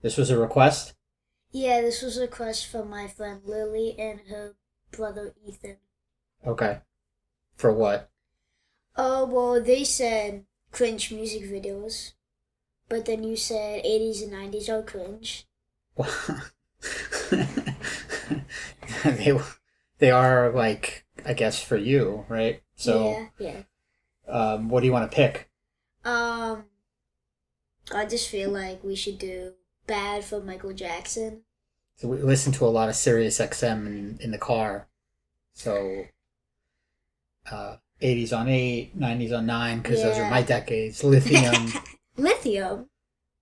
This was a request? Yeah, this was a request from my friend Lily and her brother Ethan. Okay. For what? Oh, well, they said cringe music videos, but then you said 80s and 90s are cringe. they they are like, I guess, for you, right? So yeah. What do you want to pick? I just feel like we should do Bad for Michael Jackson. So we listen to a lot of Sirius XM in the car. So 80s on 8, 90s on 9, because those are my decades. Lithium. Lithium?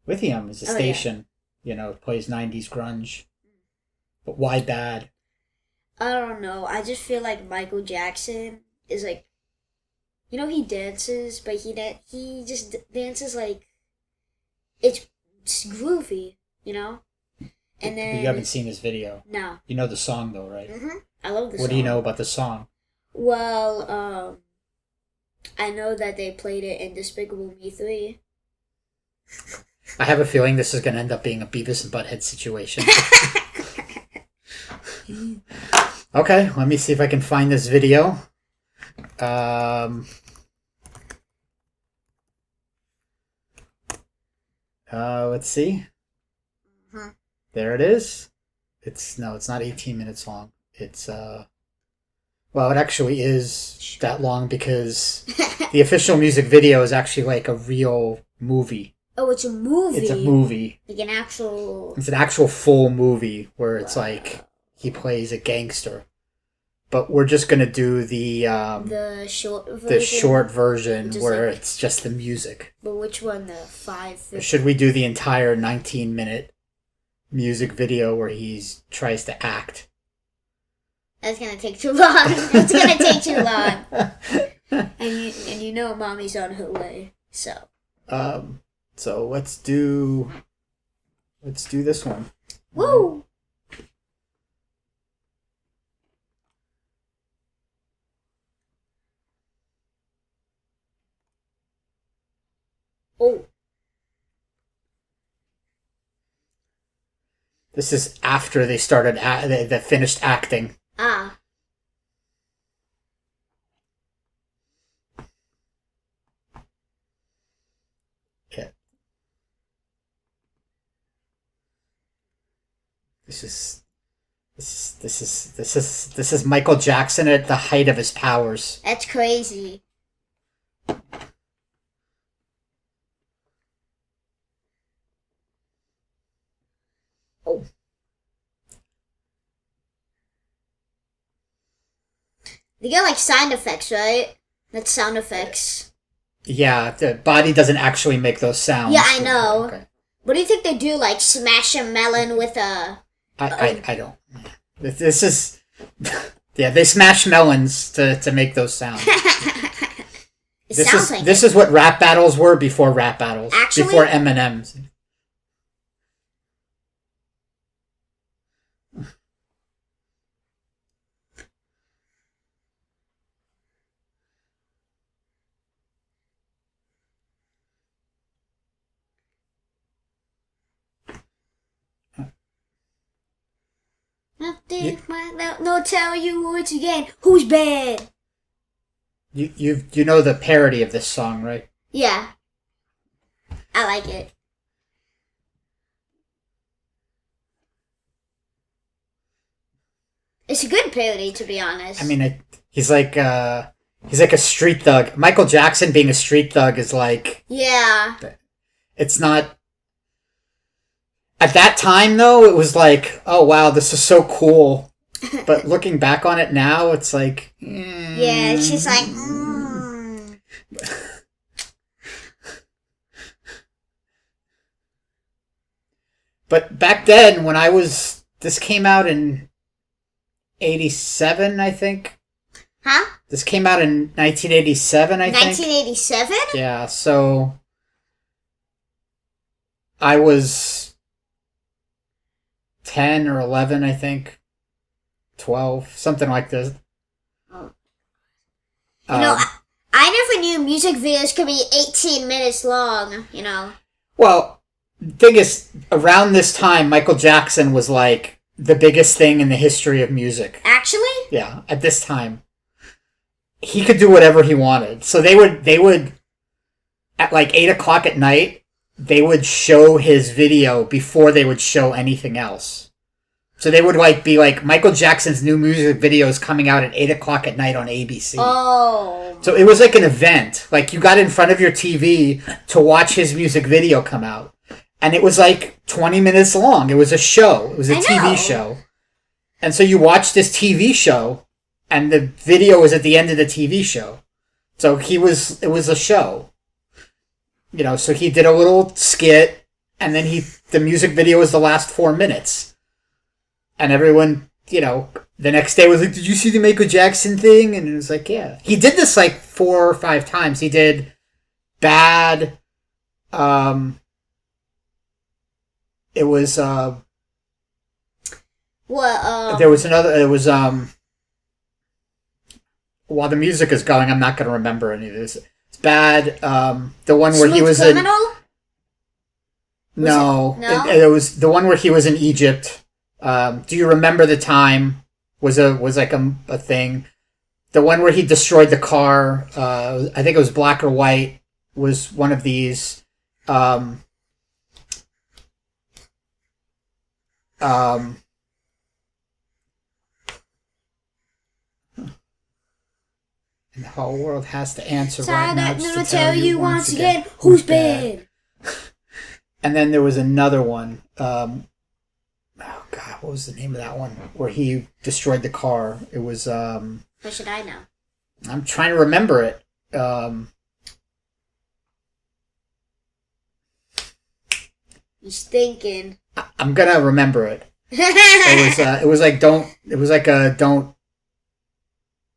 Lithium is a station, it plays 90s grunge. But why Bad? I don't know. I just feel like Michael Jackson is like, he dances, but he just dances like it's groovy, And then you haven't seen his video. No. You know the song though, right? Mhm. I love the song. What do you know about the song? Well, I know that they played it in Despicable Me 3. I have a feeling this is going to end up being a Beavis and Butthead situation. Okay, let me see if I can find this video. Let's see. Mm-hmm. There it is. It's not 18 minutes long. It's well, it actually is that long because the official music video is actually like a real movie. Oh, it's a movie. It's a movie. Like an actual. It's an actual full movie where it's like he plays a gangster. But we're just gonna do the short version. The short version where it's just the music. But which one? The 5. Should we do the entire 19-minute music video where he tries to act? That's gonna take too long. It's gonna take too long. And you know, mommy's on her way. So. So let's do this one. Woo! Oh. This is after they started they finished acting. Ah. Yeah. This is Michael Jackson at the height of his powers. That's crazy. Oh. They got like sound effects, right? That's sound effects. Yeah, the body doesn't actually make those sounds. Yeah, I know. Okay. What do you think they do? Like smash a melon with a... I don't. This is... Yeah, they smash melons to make those sounds. This is what rap battles were before rap battles. Actually, before M&M's. No, tell you once again. Who's bad? You know the parody of this song, right? Yeah. I like it. It's a good parody, to be honest. I mean, he's like a street thug. Michael Jackson being a street thug is like... Yeah. It's not... At that time, though, it was like, oh, wow, this is so cool. But looking back on it now, it's like... Yeah, it's just like... But back then, when I was... This came out in 87, I think. Huh? This came out in 1987, I think. 1987? Yeah, so... I was... 10 or 11, I think. 12, something like this. Oh. I never knew music videos could be 18 minutes long, Well, thing is, around this time, Michael Jackson was like the biggest thing in the history of music. Actually? Yeah, at this time. He could do whatever he wanted. So they would at like 8 o'clock at night, they would show his video before they would show anything else. So they would like be like, Michael Jackson's new music video is coming out at 8 o'clock at night on ABC. Oh. So it was like an event. Like you got in front of your TV to watch his music video come out. And it was like 20 minutes long. It was a show. It was a TV show. And so you watched this TV show, and the video was at the end of the TV show. So it was a show. You know, so he did a little skit, and then the music video was the last 4 minutes. And everyone, you know, the next day was like, did you see the Michael Jackson thing? And it was like, yeah. He did this like 4 or 5 times. He did Bad. It was, What, there was another, it was, while the music is going, I'm not going to remember any of this. It's Bad. The one where he was Criminal? No. No? It was the one where he was in Egypt. Do you remember the time? Was like a thing. The one where he destroyed the car. I think it was Black or White. Was one of these. And the whole world has to answer right now. I'm gonna tell you once again who's bad. And then there was another one. Oh God, what was the name of that one? Where he destroyed the car. It was. How should I know? I'm trying to remember it. He's thinking. I'm gonna remember it. It was like don't. It was like a don't.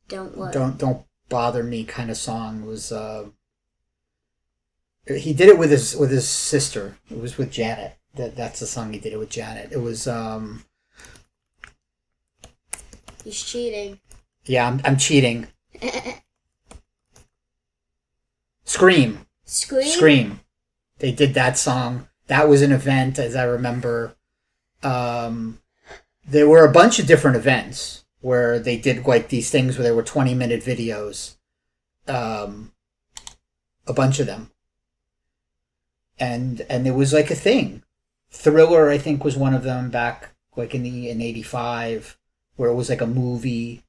Don't what? Don't bother me kind of song. It was. He did it with his sister. It was with Janet. That's the song he did it with Janet. It was. He's cheating. Yeah, I'm cheating. Scream. Scream. They did that song. That was an event, as I remember. There were a bunch of different events where they did like these things where there were 20-minute videos. A bunch of them. And it was like a thing. Thriller, I think, was one of them back like in '85, where it was like a movie.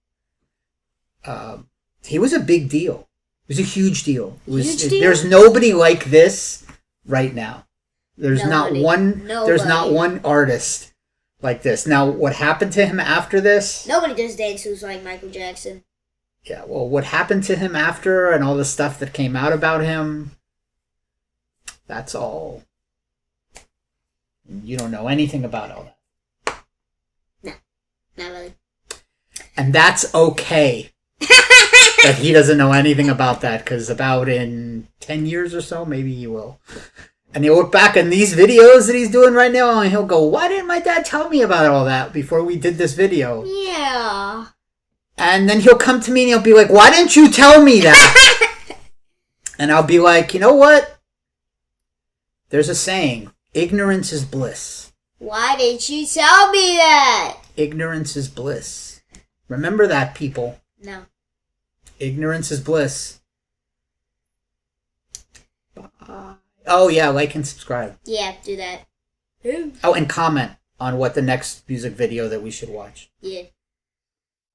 He was a big deal. It was a huge deal. There's nobody like this right now. There's not one artist like this. Now, what happened to him after this? Nobody does dance moves like Michael Jackson. Yeah, well, what happened to him after and all the stuff that came out about him, that's all. You don't know anything about all that. No, not really. And that's okay. That he doesn't know anything about that, because about in 10 years or so, maybe he will. And he'll look back on these videos that he's doing right now, and he'll go, why didn't my dad tell me about all that before we did this video? Yeah. And then he'll come to me and he'll be like, why didn't you tell me that? And I'll be like, you know what? There's a saying, ignorance is bliss. Why didn't you tell me that? Ignorance is bliss. Remember that, people. No. Ignorance is bliss. Bye. Oh, yeah, like and subscribe. Yeah, do that. Oh, and comment on what the next music video that we should watch. Yeah.